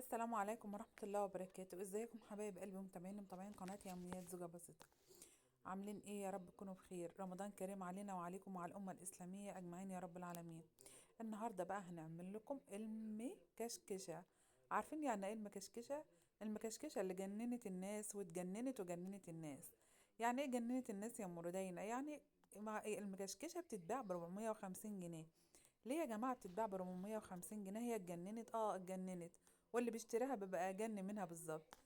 السلام عليكم ورحمة الله وبركاته. ازيكم حبايب قلبي متابعين قناة يوميات زوجة بسيطة. عاملين ايه؟ يا رب تكونوا بخير. رمضان كريم علينا وعليكم وعلى الأمة الإسلامية أجمعين يا رب العالمين. النهاردة بقى هنعمل لكم المكشكشة. عارفين يعني ايه المكشكشة؟ المكشكشة اللي جننت الناس وجننت الناس. يعني ايه جننت الناس يا مردينا؟ يعني مع إيه؟ المكشكشة بتتباع ب 450 جنيه. ليه يا جماعة بتتباع ب 450 جنيه؟ هي اتجننت، اتجننت. واللي بيشتريها بيبقى اجن منها بالظبط.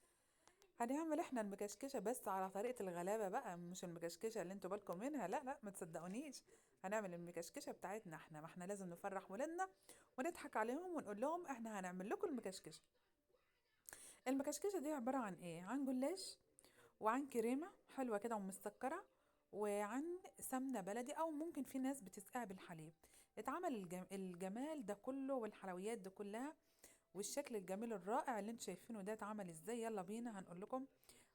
هنعمل احنا المكشكشة بس على طريقة الغلابة بقى، مش المكشكشة اللي انتوا بالكم منها. لا لا، ما تصدقونيش. هنعمل المكشكشة بتاعتنا احنا، ما احنا لازم نفرح ولادنا ونضحك عليهم ونقول لهم احنا هنعمل لكم المكشكشة. المكشكشة دي عبارة عن ايه؟ عن جلاش، وعن كريمة حلوة كده ومسكرة، وعن سمنة بلدي أو ممكن في ناس بتسقيها بالحليب. اتعمل الجمال ده كله والحلويات دي كلها والشكل الجميل الرائع اللي انتوا شايفينه ده اتعمل ازاي. يلا بينا هنقول لكم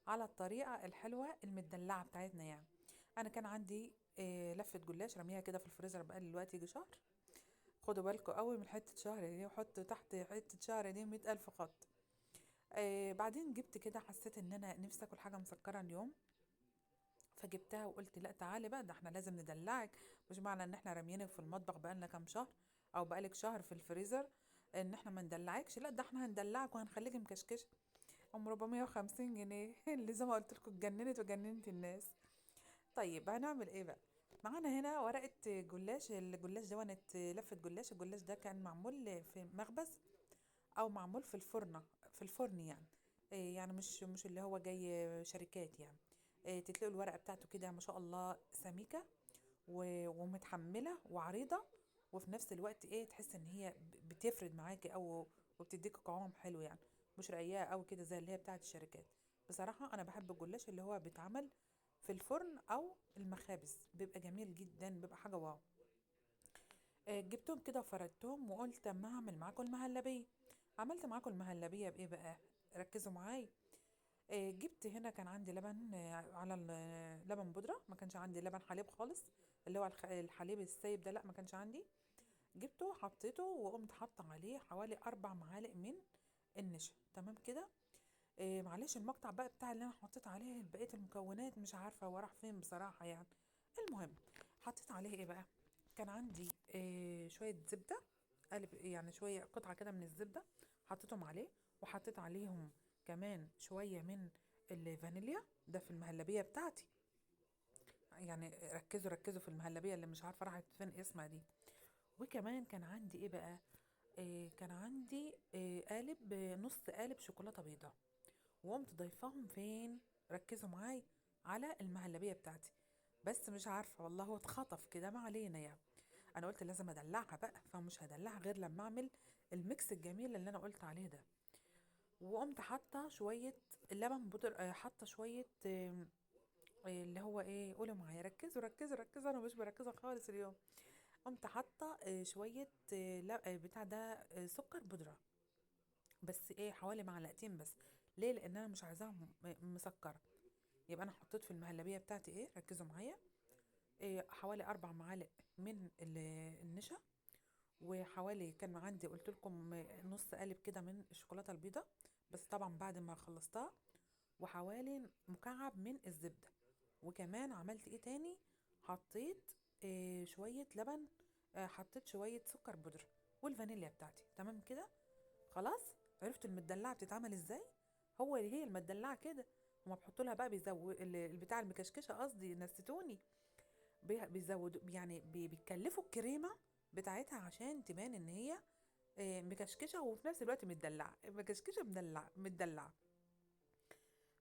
على الطريقة الحلوة المدلعة بتاعتنا يعني. أنا كان عندي لفة جلاش رميها كده في الفريزر بقالي دلوقتي يجي شهر. خدوا بالكم قوي من حتة شهر دي، وحطوا تحت حتة شهر دي 100,000 خط. بعدين جبت كده، حسيت ان انا نفسي اكل حاجة مسكرة اليوم، فجبتها وقلت لا تعالي بقى، ده احنا لازم ندلعك. مش معنى ان احنا راميينك في المطبخ بقالنا كام شهر او بقالك شهر في الفريزر ان احنا ما ندلعكش. لا، ده احنا هندلعك وهنخليك مكشكشه. ام 450 جنيه اللي زي ما قلت لكم اتجننت وجننت الناس. طيب هنعمل ايه بقى؟ معانا هنا ورقه جلاش. الجلاش ده كانت لفه جلاش. الجلاش ده كان معمول في مخبز او معمول في الفرن، في الفرن يعني. يعني مش اللي هو جاي شركات يعني. تتلاقوا الورقه بتاعته كده ما شاء الله سميكه ومتحمله وعريضه، وفي نفس الوقت تحس ان هي بتفرد معاكي او وبتديك قوام حلو يعني. مش رقيقه قوي كده زي اللي هي بتاعه الشركات. بصراحه انا بحب الجلاش اللي هو بيتعمل في الفرن او المخابز، بيبقى جميل جدا، بيبقى حاجه واو. جبتهم كده وفردتهم وقلت اما اعمل معاكم المهلبيه. عملت معاكم المهلبيه بايه بقى؟ ركزوا معايا. جبت هنا كان عندي لبن، على لبن بودرة، ما كانش عندي لبن حليب خالص، اللي هو الحليب السايب ده، لا ما كانش عندي. جبته حطيته وقمت حاطه عليه حوالي 4 معالق من النشا. تمام كده. معلش المقطع بقى بتاع اللي انا حطيت عليه بقية المكونات مش عارفة هو راح فين بصراحة يعني. المهم، حطيت عليه ايه بقى؟ كان عندي شوية زبدة، قالب يعني شوية قطعة كده من الزبدة، حطيتهم عليه. وحطيت عليهم كمان شوية من الفانيليا، ده في المهلبية بتاعتي. يعني ركزوا في المهلبية اللي مش عارفة راحت فين اسمها دي. وكمان كان عندي ايه بقى؟ كان عندي قالب، نص قالب شوكولاتة بيضاء. وقمت ضيفاهم فين؟ ركزوا معاي، على المهلبية بتاعتي. بس مش عارفة والله، هو اتخطف كده، ما علينا يعني. انا قلت لازم ادلعها بقى، فمش هدلعها غير لما اعمل الميكس الجميل اللي انا قلت عليه ده. وقمت حاطه شويه لبن بودر، حاطه شويه اللي هو ايه، قولوا معايا، ركزوا، انا مش مركزه خالص اليوم. قمت حاطه شويه لا بتاع ده سكر بودره. بس حوالي معلقتين بس. ليه؟ لان انا مش عايزاها مسكره. يبقى انا حطيت في المهلبيه بتاعتي ركزوا معايا، حوالي 4 معالق من النشا. وحوالي كان عندي قلت لكم نص قالب كده من الشوكولاته البيضاء، بس طبعا بعد ما خلصتها. وحوالي مكعب من الزبده. وكمان عملت ايه تاني؟ حطيت شويه لبن، حطيت شويه سكر بودره والفانيليا بتاعتي. تمام كده. خلاص. عرفتوا المدلعه بتتعمل ازاي؟ هي المدلعه كده. هما بيحطوا لها بقى بيزود البتاع المكشكشه، قصدي نسيتوني. بيزودوا يعني بيكلفوا الكريمه بتاعتها عشان تبان ان هي مكشكشه وفي نفس الوقت مدلعه، مكشكشه مدلعه.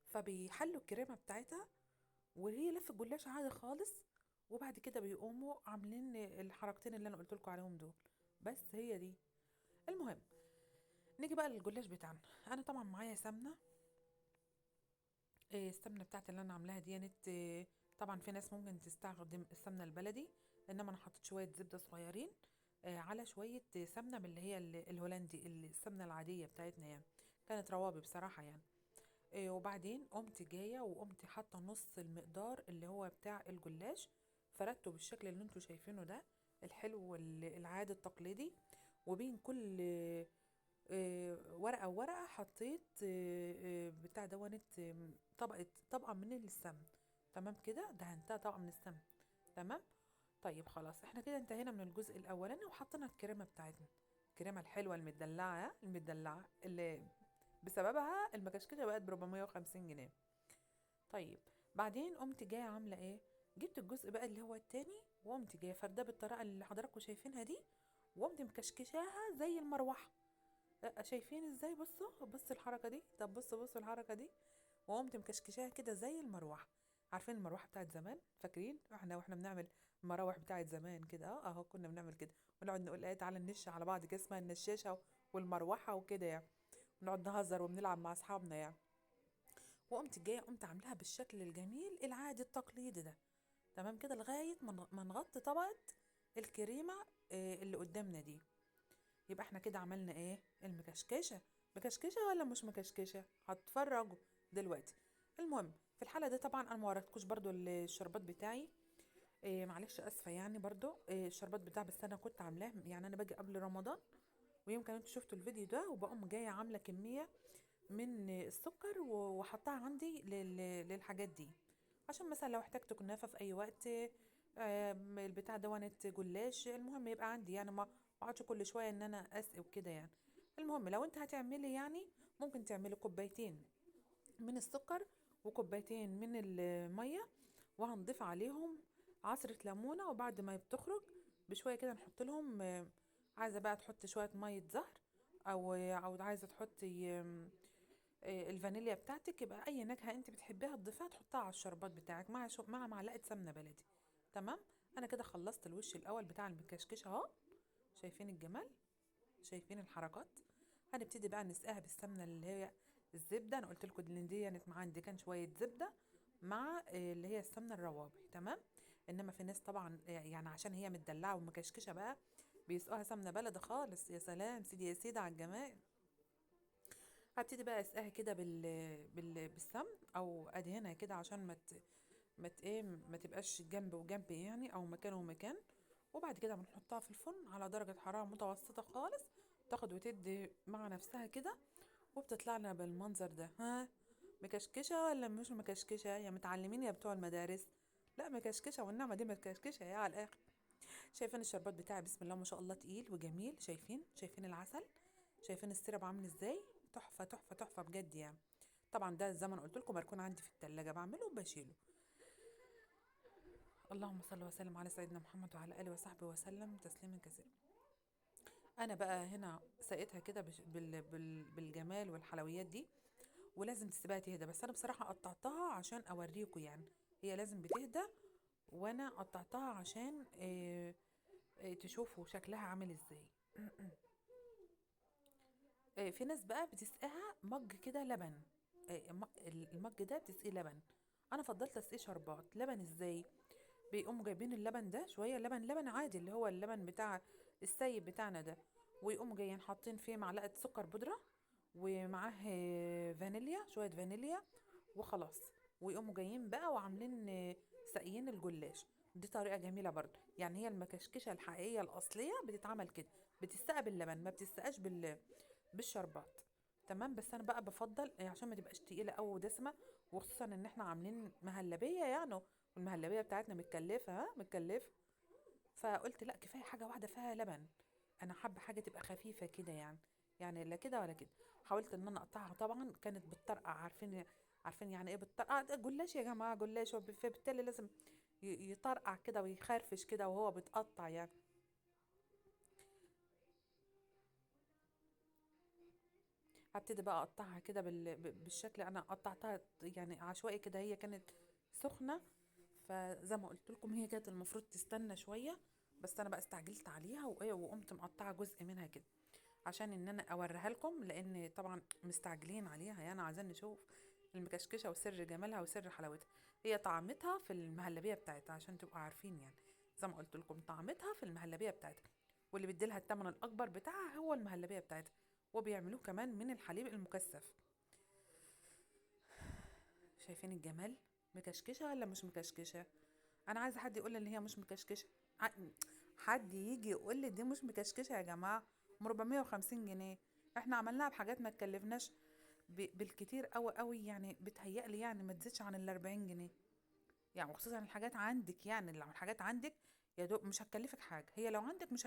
فبيحلوا الكريمه بتاعتها وهي لف الجلاش عادي خالص. وبعد كده بيقوموا عاملين الحركتين اللي انا قلت لكم عليهم دول. بس هي دي. المهم، نيجي بقى للجلاش بتاعنا. انا طبعا معايا سمنه. السمنه بتاعتي اللي انا عاملاها دي طبعا في ناس ممكن تستخدم السمنه البلدي، انما انا حطيت شويه زبده صغيرين على شويه سمنه من اللي هي الهولندي، السمنه العاديه بتاعتنا يعني. كانت روابي بصراحه يعني. وبعدين قمت جايه وقمت حاطه نص المقدار اللي هو بتاع الجلاش. فردته بالشكل اللي انتوا شايفينه ده، الحلو العادي التقليدي. وبين كل ورقة وورقة حطيت بتاع دونت طبقة من السمن. تمام كده، دهنتها طبقة من السمن. تمام. طيب خلاص، احنا كده انتهينا من الجزء الاولاني وحطينا الكريمة بتاعتنا، الكريمة الحلوة المدلعة المدلعة اللي بسببها المكشكشة بقت ب 450 جنيه. طيب بعدين قمت جايه عامله ايه؟ جبت الجزء بقى اللي هو التاني، وقمت جايه فرداه بالطريقه اللي حضراتكم شايفينها دي، وقمت مكشكشاها زي المروحه. شايفين ازاي؟ بصوا الحركه دي، طب بصوا الحركه دي. وقمت مكشكشاها كده زي المروحه. عارفين المروحه بتاعت زمان؟ فاكرين احنا واحنا بنعمل المراوح بتاعت زمان كده؟ اهو كنا بنعمل كده، ونقعد نقول ايه، تعالى ننش على بعض كده، اسمها النشاشه والمروحه وكده يعني. ونقعد نهزر وبنلعب مع اصحابنا يعني. وقمت جايه قمت عاملاها بالشكل الجميل العادي التقليدي ده. تمام كده لغايه ما نغطي طبقه الكريمه اللي قدامنا دي. يبقى احنا كده عملنا ايه؟ المكشكشه. مكشكشه ولا مش مكشكشه؟ هتفرجوا دلوقتي. المهم في الحاله دي طبعا انا ما وريتكوش برضو الشربات بتاعي. معلش اسفه يعني، برضو الشربات بتاع، بس انا كنت عاملاه يعني، انا باجي قبل رمضان، ويمكن انتوا شفتوا الفيديو ده، وبقوم جايه عامله كميه من السكر وحطها عندي للحاجات دي، عشان مثلا لو احتجت كنافة في اي وقت، البتاع دونت جلاش، المهم يبقى عندي يعني، ما اقعدش كل شوية ان انا اسقي وكده يعني. المهم لو انت هتعملي يعني، ممكن تعملي كوبايتين من السكر وكوبايتين من المية، وهنضيف عليهم عصرة ليمونة، وبعد ما بتخرج بشوية كده نحط لهم عايزة بقى تحطي شوية مية زهر، او عايزة تحطي الفانيليا بتاعتك، يبقى اي نكهه انت بتحبيها تضيفيها تحطها على الشربات بتاعك مع مع معلقه سمنه بلدي. تمام. انا كده خلصت الوش الاول بتاع المكشكش اهو. شايفين الجمال؟ شايفين الحركات؟ هنبتدي بقى نسقيها بالسمنه اللي هي الزبده. انا قلت لكم ان دي كانت عندي كان شويه زبده مع اللي هي السمنه الروابي. تمام. انما في ناس طبعا يعني عشان هي متدلعه ومكشكشه بقى، بيسقوها سمنه بلدي خالص. يا سلام، سيدي يا سيدي على الجمال. هبتدي بقى اسقاها كده بالسمن، او ادهنها كده عشان ما تبقاش جنب وجنب يعني، او مكان ومكان. وبعد كده بنحطها في الفرن على درجة حرارة متوسطة خالص، تاخد وتدي مع نفسها كده، وبتطلع لنا بالمنظر ده. ها، مكشكشة ولا مش مكشكشة يا متعلمين يا بتوع المدارس؟ لا مكشكشة، والنعمة دي مكشكشة يا على الآخر. شايفين الشربات بتاعي؟ بسم الله ما شاء الله تقيل وجميل. شايفين العسل؟ شايفين السيرب عامل ازاي؟ تحفة تحفة تحفة بجد يعني. طبعا ده زي ما أنا قلت لكم مركون عندي في التلاجة، بعمله وبشيله. اللهم صل وسلم على سيدنا محمد وعلى اله وصحبه وسلم تسليما كثيرا. انا بقى هنا سقيتها كده بالجمال والحلويات دي، ولازم تسيبها تهدى، بس انا بصراحه قطعتها عشان اوريكم يعني، هي لازم بتهدى، وانا قطعتها عشان تشوفوا شكلها عامل ازاي. في ناس بقى بتسقيها مج كده لبن. المج ده بتسقيه لبن. انا فضلت اسقيه شربات لبن. ازاي؟ بيقوموا جايبين اللبن ده شويه، لبن عادي اللي هو اللبن بتاع السايب بتاعنا ده، ويقوموا جايين حاطين فيه معلقه سكر بودره، ومعاه فانيليا، شويه فانيليا، وخلاص. ويقوموا جايين بقى وعاملين ساقيين الجلاش. دي طريقه جميله برضو يعني، هي المكشكشه الحقيقيه الاصليه بتتعمل كده، بتتسقى باللبن، ما بتتسقاش بالشربات. تمام. بس انا بقى بفضل عشان ما تبقاش تقيله قوي ودسمه، وخصوصا ان احنا عاملين مهلبيه يعني، والمهلبيه بتاعتنا متكلفه، ها متكلفه. فقلت لا، كفايه حاجه واحده فيها لبن. انا حابه حاجه تبقى خفيفه كده يعني لا كده ولا كده. حاولت ان انا اقطعها، طبعا كانت بتطرقع. عارفين يعني ايه بتطرقع؟ ده جلاش يا جماعه، جلاش، فبالتالي لازم يطرقع كده ويخرفش كده وهو بتقطع يعني. هبتدي بقى اقطعها كده بالشكل انا قطعتها يعني عشوائي كده، هي كانت سخنه، فزي ما قلت لكم هي كانت المفروض تستنى شويه، بس انا بقى استعجلت عليها وايه، وقمت مقطعه جزء منها كده عشان ان انا اوريها لكم، لان طبعا مستعجلين عليها يعني، عايزين نشوف المكشكشه وسر جمالها وسر حلاوتها. هي طعمتها في المهلبيه بتاعتها عشان تبقوا عارفين يعني، زي ما قلت لكم طعمتها في المهلبيه بتاعتها، واللي بيديلها الثمن الاكبر بتاعها هو المهلبيه بتاعتها، وبيعملوه كمان من الحليب المكثف. شايفين الجمال؟ مكشكشه ولا مش مكشكشه؟ انا عايزه حد يقول لي ان هي مش مكشكشه. ع- حد يجي يقول لي دي مش مكشكشه يا جماعه، ب 450 جنيه. احنا عملناها بحاجات ما تكلفناش بالكتير قوي قوي، يعني بتهيألي يعني ما تزيدش عن ال40 جنيه. يعني وخصوصا الحاجات عندك، يعني لو الحاجات عندك يا دوب مش هتكلفك حاجة، هي لو عندك مش